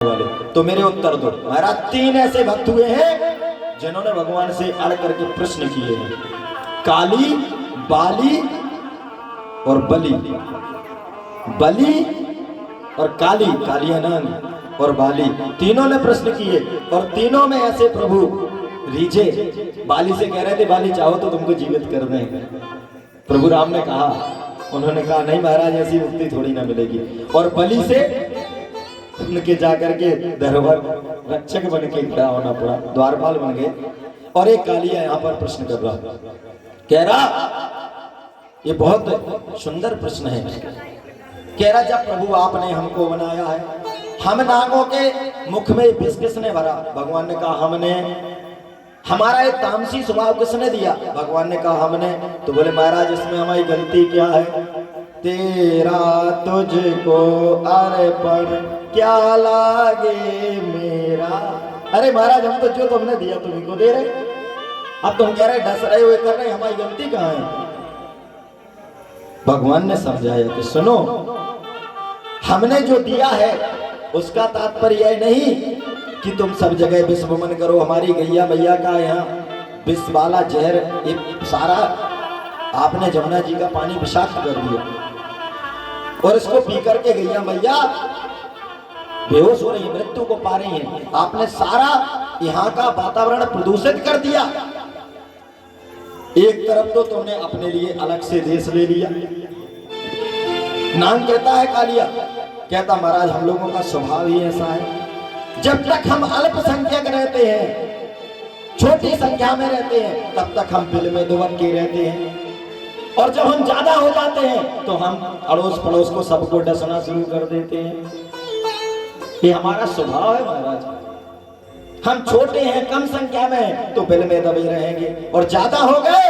वाले, तो मेरे उत्तर दो। महाराज तीन ऐसे भक्त हुए हैं जिन्होंने भगवान से अड़ करके प्रश्न किए हैं, काली, बाली और बलि। बलि और काली, कालियानंद और बाली, तीनों ने प्रश्न किए और तीनों में ऐसे प्रभु रीझे। बाली से कह रहे थे बाली चाहो तो तुमको जीवित कर दें। प्रभु राम ने कहा, उन्होंने कहा नहीं महाराज ऐसी मुक्ति थोड़ी ना मिलेगी। और बलि से उनके जाकर के दरबार रक्षक बन के खड़ा होना पड़ा, द्वारपाल बन गए। और एक कालिया यहाँ पर प्रश्न कर रहा, कह रहा ये बहुत सुंदर प्रश्न है। कह रहा जब प्रभु आपने हमको बनाया है, हम नागों के मुख में विष किसने भरा? भगवान ने कहा हमने। हमारा एक तामसी स्वभाव किसने दिया? भगवान ने कहा हमने। तो बोले महाराज इसमें हमारी गलती क्या है? तेरा तुझको अर्पण क्या लागे मेरा। अरे महाराज हम तो जो तुमने दिया तुम्ही को दे रहे, अब तुम कह रहे डस रहे हुए कर रहे, हमारी गलती कहाँ है? भगवान ने समझाया कि सुनो, हमने जो दिया है उसका तात्पर्य यह नहीं कि तुम सब जगह विष वमन करो। हमारी गैया मैया का यहाँ विष वाला जहर एक सारा आपने जमुना जी का पानी विषाक्त कर दिया और इसको पी करके गैया मैया बेहोश हो रही है, मृत्यु को पा रही है। आपने सारा यहाँ का वातावरण प्रदूषित कर दिया। एक तरफ तो तुमने अपने लिए अलग से देश ले लिया। नाम कहता है कालिया, कहता महाराज हम लोगों का स्वभाव ही ऐसा है, जब तक हम अल्पसंख्यक रहते हैं, छोटी संख्या में रहते हैं, तब तक हम बिल में दुबक के रहते हैं। और जब हम ज्यादा हो जाते हैं तो हम अड़ोस पड़ोस को सबको डसना शुरू कर देते हैं। ये हमारा स्वभाव है महाराज। हम छोटे हैं, कम संख्या में, तो बिल में दबे रहेंगे, और ज्यादा हो गए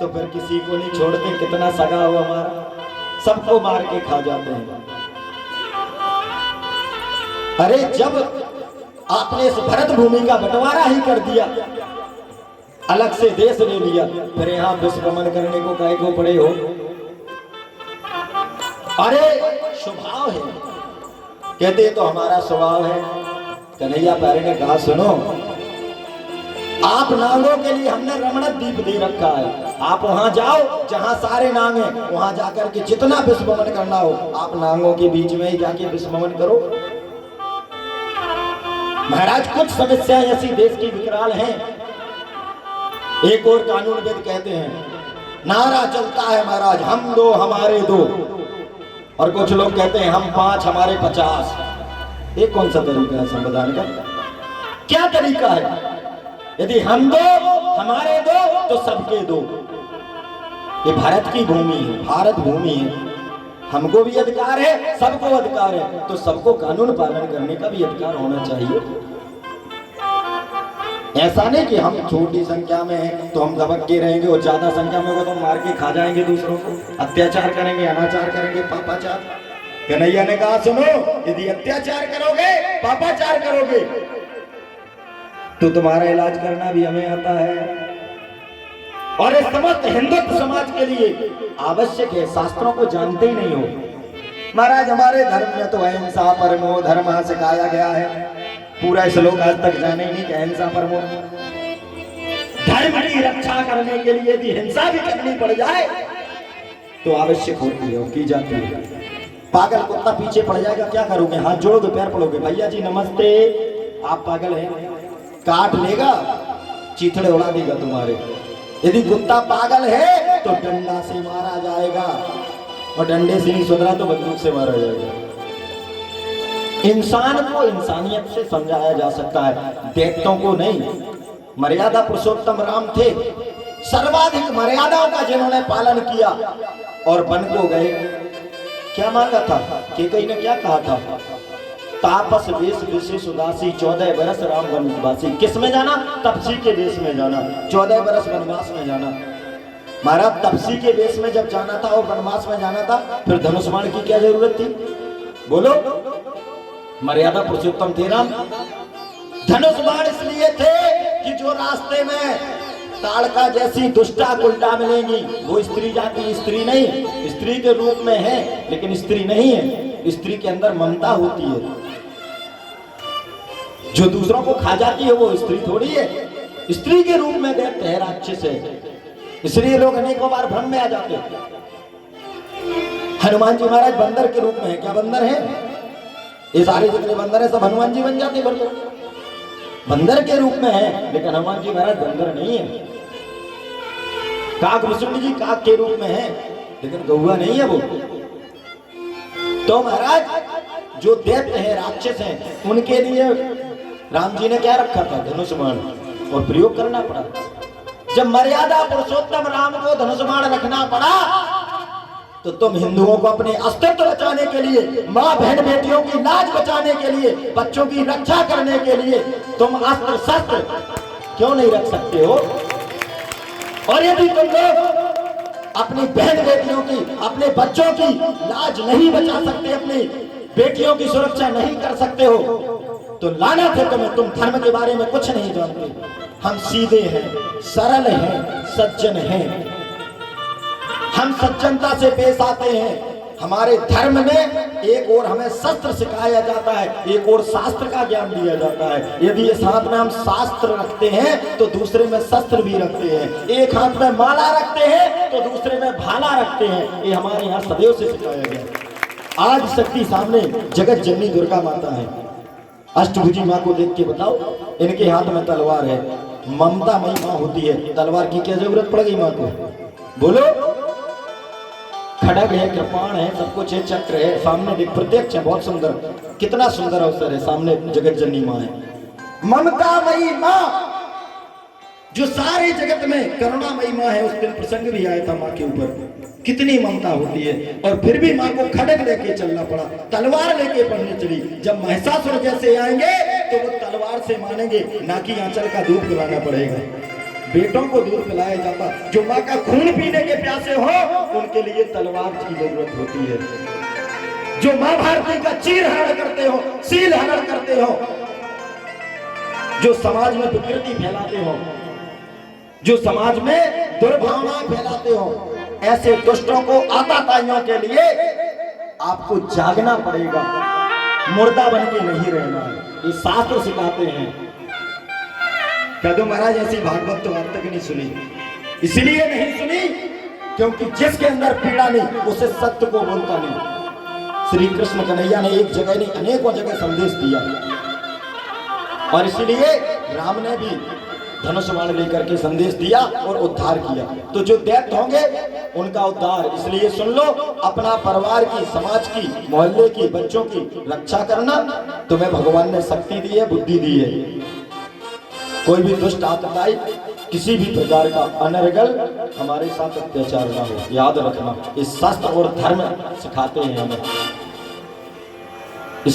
तो फिर किसी को नहीं छोड़ते। कितना सगा हो हमारा, सबको मार के खा जाते हैं। अरे जब आपने इस भरत भूमि का बंटवारा ही कर दिया, अलग से देश ले लिया, फिर यहाँ विश्वमन करने को काहे को पड़े हो? अरे स्वभाव है, कहते तो हमारा स्वभाव है। कन्हैया प्यारे ने कहा सुनो, आप नागों के लिए हमने रमण द्वीप दे रखा है। आप वहां जाओ जहां सारे नाग हैं, वहां जाकर के जितना विश्वमन करना हो आप नागों के बीच में ही जाके विश्वमन करो। महाराज कुछ समस्याएं ऐसी देश की विकराल हैं। एक और कानूनविद कहते हैं, नारा चलता है महाराज हम दो हमारे दो, और कुछ लोग कहते हैं हम 5 हमारे 50। ये कौन सा तरीका है संविधान का? क्या तरीका है? यदि हम दो हमारे दो तो सबके दो। ये भारत की भूमि है, भारत भूमि है, हमको भी अधिकार है, सबको अधिकार है, तो सबको कानून पालन करने का भी अधिकार होना चाहिए। ऐसा नहीं कि हम छोटी संख्या में हैं तो हम दबक के रहेंगे, और ज्यादा संख्या में होगा तो मार के खा जाएंगे दूसरों को, अत्याचार करेंगे, अनाचार करेंगे, पापाचार। कन्हैया ने कहा सुनो, यदि अत्याचार करोगे, पापाचार करोगे, तो तुम्हारा इलाज करना भी हमें आता है। और इस समस्त हिंदुत्व समाज के लिए आवश्यक है, शास्त्रों को जानते ही नहीं हो महाराज। हमारे धर्म में तो अहिंसा परमो धर्म सिखाया गया है। पूरा श्लोक आज तक जाने ही नहीं कि अहिंसा परमो धर्म की रक्षा करने के लिए यदि हिंसा भी करनी पड़ जाए तो आवश्यक होती है और की जाती है। पागल कुत्ता पीछे पड़ जाएगा, क्या करोगे? हाथ जोड़ोगे, पैर पड़ोगे, भैया जी नमस्ते, आप पागल हैं, काट लेगा, चीथड़े उड़ा देगा तुम्हारे। यदि कुत्ता पागल है तो डंडा से मारा जाएगा, और डंडे से नहीं सुधरा तो बंदूक से मारा जाएगा। इंसान को इंसानियत से समझाया जा सकता है, दैत्यों को नहीं। मर्यादा पुरुषोत्तम राम थे, सर्वाधिक मर्यादाओं का जिन्होंने पालन किया, और वन को गए। क्या मांगा था? कैकेयी ने क्या कहा था? तापस वेश विशेष उदासी 14 बरस राम वनवासी। किस में जाना? तपसी के वेश में जाना, 14 बरस वनवास में जाना। महाराज तपसी के वेश में जब जाना था और वनवास में जाना था, फिर धनुष बाण की क्या जरूरत थी? बोलो, मर्यादा पुरुषोत्तम थे राम। धनुष बाण इसलिए थे कि जो रास्ते में ताड़का जैसी दुष्टा कुल्टा मिलेंगी वो स्त्री जाति, स्त्री नहीं, स्त्री के रूप में है लेकिन स्त्री नहीं है। स्त्री के अंदर ममता होती है, जो दूसरों को खा जाती है वो स्त्री थोड़ी है, स्त्री के रूप में दैत्य है, राक्षस है। इसलिए लोग अनेकों बार भ्रम में आ जाते हैं। हनुमान जी महाराज बंदर के रूप में है, क्या बंदर है? ये सारे जितने बंदर है सब हनुमान जी बन जाते हैं, बंदर के रूप में है, लेकिन हनुमान जी महाराज बंदर नहीं है। काक विष्णु जी काक के रूप में है, लेकिन गौआ नहीं है वो। तो महाराज जो दैत्य है, राक्षस है, उनके लिए राम जी ने क्या रखा था? धनुष बाण, और प्रयोग करना पड़ा। जब मर्यादा पुरुषोत्तम राम को धनुष बाण रखना पड़ा, तो तुम हिंदुओं को अपने अस्तित्व बचाने के लिए, माँ बहन बेटियों की लाज बचाने के लिए, बच्चों की रक्षा करने के लिए तुम अस्त्र शस्त्र क्यों नहीं रख सकते हो? और यदि तुम लोग अपनी बहन बेटियों की, अपने बच्चों की लाज नहीं बचा सकते, अपनी बेटियों की सुरक्षा नहीं कर सकते हो, तो लानत है तुम्हें, तुम धर्म के बारे में कुछ नहीं जानते। हम सीधे हैं, सरल हैं, सज्जन हैं, हम सज्जनता से पेश आते हैं। हमारे धर्म में एक और हमें शस्त्र सिखाया जाता है, एक और शास्त्र का ज्ञान दिया जाता है। यदि इस हाथ में हम शास्त्र रखते हैं तो दूसरे में शस्त्र भी रखते हैं, एक हाथ में माला रखते हैं तो दूसरे में भाला रखते हैं। ये हमारे यहाँ सदैव से सिखाया गया। आज शक्ति सामने जगत जननी दुर्गा माता है, अष्टभुजी माँ को देख के बताओ, इनके हाथ में तलवार है, ममता मई माँ होती है, तलवार की क्या जरूरत पड़ गई माँ को? बोलो। खड़ग है, कृपाण है, सब कुछ है, चक्र है, सामने देख, प्रत्यक्ष है, बहुत सुंदर, कितना सुंदर अवसर है, सामने जगत जननी माँ है, ममतामयी माँ, जो सारे जगत में करुणामयी माँ है। उस दिन प्रसंग भी आया था माँ के ऊपर, कितनी ममता होती है, और फिर भी माँ को खड़ग लेके चलना पड़ा, तलवार लेके पढ़ने चली। जब महिषासुर जैसे आएंगे तो वो तलवार से मानेंगे, ना कि आंचल का दूध पिलाना पड़ेगा। बेटों को दूध पिलाया जाता, जो माँ का खून पीने के प्यासे हो उनके लिए तलवार की जरूरत होती है। जो माँ भारती का चीर हरण करते हो, सील हरण करते हो, जो समाज में विकृति फैलाते हो, जो समाज में दुर्भावना फैलाते हो, ऐसे दुष्टों को, आताताइयों के लिए आपको जागना पड़ेगा, मुर्दा बन के नहीं रहना है। ये शास्त्र सिखाते हैं। कह दो महाराज ऐसी भागवत तो आज तक नहीं सुनी, इसलिए नहीं सुनी क्योंकि जिसके अंदर पीड़ा नहीं उसे सत्य को बोलता नहीं। श्री कृष्ण कन्हैया ने एक जगह नहीं अनेकों जगह संदेश दिया, और इसलिए राम ने भी धनुष बाण लेकर के संदेश दिया और उद्धार किया। तो जो दैत्य होंगे उनका उद्धार, इसलिए सुन लो, अपना परिवार की, समाज की, मोहल्ले की, बच्चों की रक्षा करना तुम्हें भगवान ने शक्ति दी है, बुद्धि दी है। कोई भी दुष्ट आतताई, किसी भी प्रकार का अनर्गल हमारे साथ अत्याचार ना हो, याद रखना। इस शास्त्र और धर्म सिखाते हैं हमें।